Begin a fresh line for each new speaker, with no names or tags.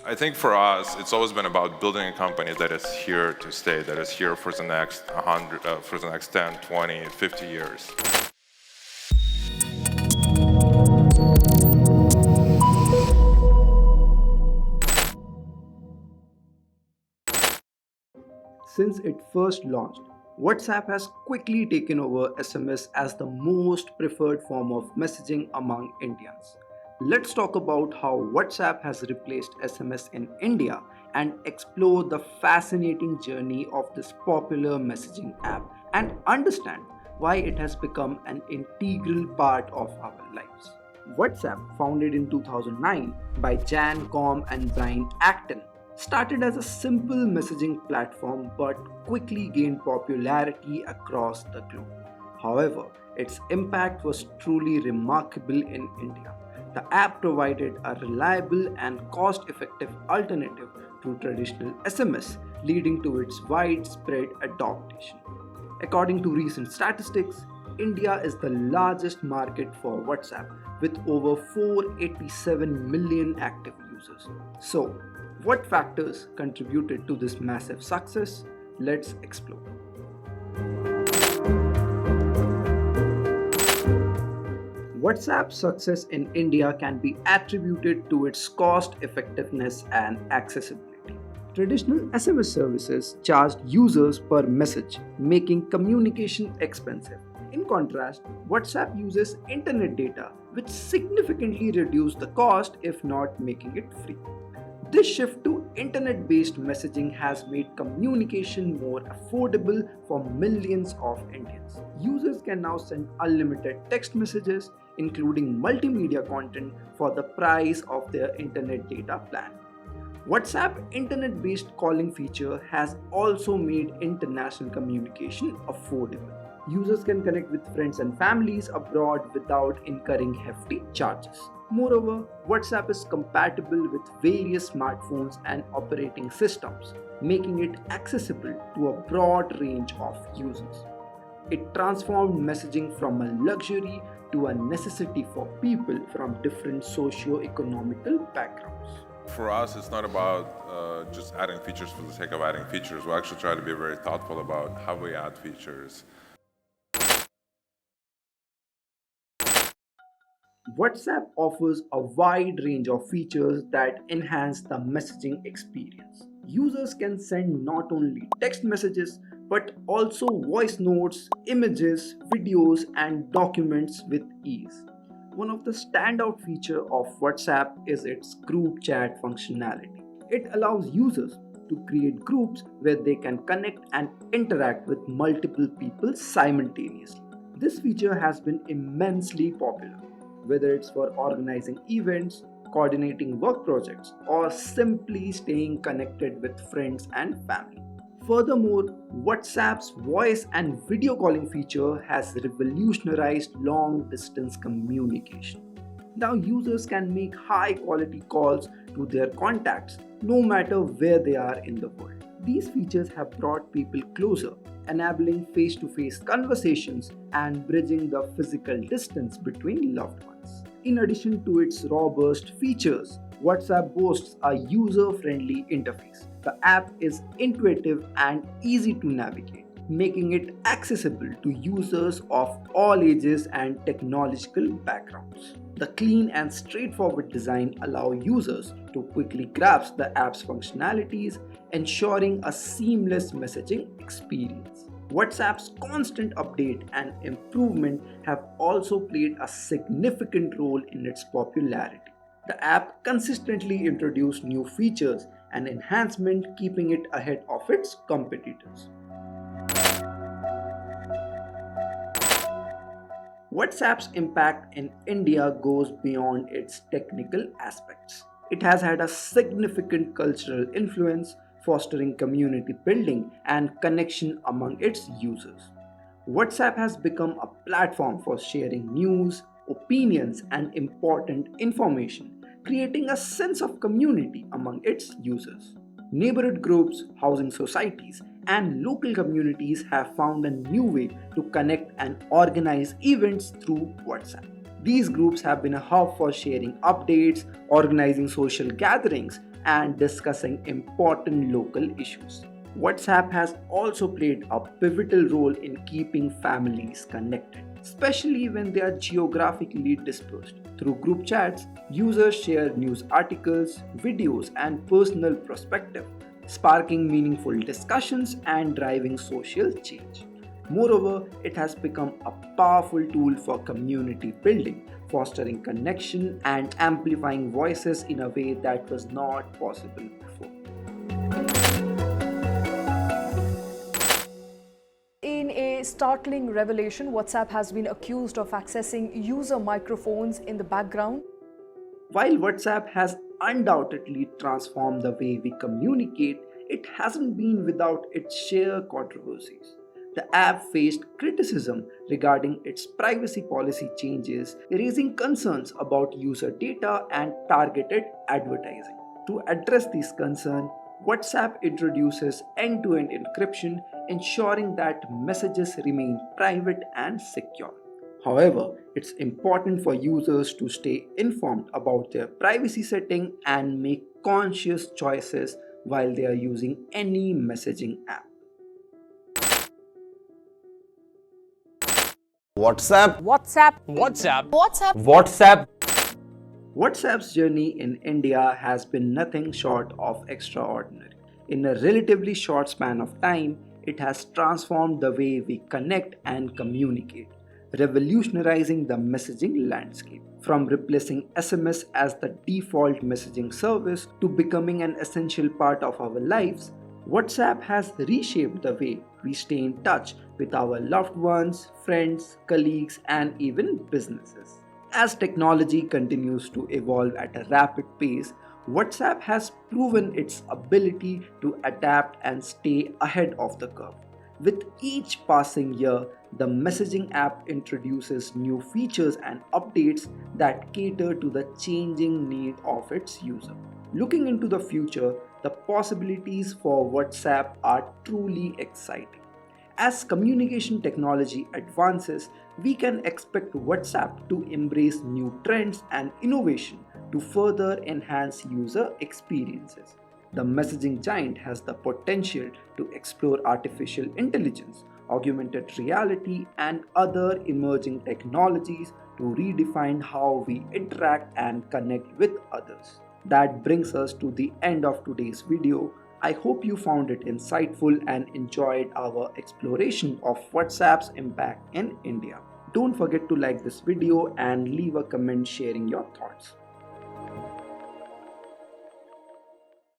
I think for us, it's always been about building a company that is here to stay, that is here for the next 100, for the next 10, 20, 50 years.
Since it first launched, WhatsApp has quickly taken over SMS as the most preferred form of messaging among Indians. Let's talk about how WhatsApp has replaced SMS in India and explore the fascinating journey of this popular messaging app and understand why it has become an integral part of our lives. WhatsApp, founded in 2009 by Jan Koum and Brian Acton, started as a simple messaging platform but quickly gained popularity across the globe. However, its impact was truly remarkable in India. The app provided a reliable and cost effective alternative to traditional SMS, leading to its widespread adoption. According to recent statistics, India is the largest market for WhatsApp with over 487 million active users. So, what factors contributed to this massive success? Let's explore. WhatsApp's success in India can be attributed to its cost effectiveness and accessibility. Traditional SMS services charged users per message, making communication expensive. In contrast, WhatsApp uses internet data, which significantly reduces the cost if not making it free. This shift to internet-based messaging has made communication more affordable for millions of Indians. Users can now send unlimited text messages, including multimedia content, for the price of their internet data plan. WhatsApp internet-based calling feature has also made international communication affordable. Users can connect with friends and families abroad without incurring hefty charges. Moreover, WhatsApp is compatible with various smartphones and operating systems, making it accessible to a broad range of users. It transformed messaging from a luxury to a necessity for people from different socio-economical backgrounds.
For us, it's not about just adding features for the sake of adding features. We actually try to be very thoughtful about how we add features.
WhatsApp offers a wide range of features that enhance the messaging experience. Users can send not only text messages but also voice notes, images, videos, and documents with ease. One of the standout features of WhatsApp is its group chat functionality. It allows users to create groups where they can connect and interact with multiple people simultaneously. This feature has been immensely popular, whether it's for organizing events, coordinating work projects, or simply staying connected with friends and family. Furthermore, WhatsApp's voice and video calling feature has revolutionized long distance communication. Now, users can make high quality calls to their contacts no matter where they are in the world. These features have brought people closer, enabling face to face conversations and bridging the physical distance between loved ones. In addition to its robust features, WhatsApp boasts a user friendly interface. The app is intuitive and easy to navigate, making it accessible to users of all ages and technological backgrounds. The clean and straightforward design allows users to quickly grasp the app's functionalities, ensuring a seamless messaging experience. WhatsApp's constant update and improvement have also played a significant role in its popularity. The app consistently introduced new features and enhancements, keeping it ahead of its competitors. WhatsApp's impact in India goes beyond its technical aspects. It has had a significant cultural influence, fostering community building and connection among its users. WhatsApp has become a platform for sharing news, opinions, and important information, creating a sense of community among its users. Neighborhood groups, housing societies, and local communities have found a new way to connect and organize events through WhatsApp. These groups have been a hub for sharing updates, organizing social gatherings, and discussing important local issues. WhatsApp has also played a pivotal role in keeping families connected, especially when they are geographically dispersed. Through group chats, users share news articles, videos, and personal perspective, sparking meaningful discussions and driving social change. Moreover, it has become a powerful tool for community building, fostering connection and amplifying voices in a way that was not possible before.
In a startling revelation, WhatsApp has been accused of accessing user microphones in the background.
While WhatsApp has undoubtedly transformed the way we communicate, it hasn't been without its share controversies. The app faced criticism regarding its privacy policy changes, raising concerns about user data and targeted advertising. To address these concerns, WhatsApp introduces end-to-end encryption, ensuring that messages remain private and secure. However, it's important for users to stay informed about their privacy setting and make conscious choices while they are using any messaging app.
WhatsApp.
WhatsApp's journey in India has been nothing short of extraordinary. In a relatively short span of time, it has transformed the way we connect and communicate, revolutionizing the messaging landscape. From replacing SMS as the default messaging service to becoming an essential part of our lives, WhatsApp has reshaped the way we stay in touch with our loved ones, friends, colleagues, and even businesses. As technology continues to evolve at a rapid pace, WhatsApp has proven its ability to adapt and stay ahead of the curve. With each passing year, the messaging app introduces new features and updates that cater to the changing need of its user. Looking into the future, the possibilities for WhatsApp are truly exciting. As communication technology advances, we can expect WhatsApp to embrace new trends and innovation to further enhance user experiences. The messaging giant has the potential to explore artificial intelligence, augmented reality, and other emerging technologies to redefine how we interact and connect with others. That brings us to the end of today's video. I hope you found it insightful and enjoyed our exploration of WhatsApp's impact in India. Don't forget to like this video and leave a comment sharing your thoughts.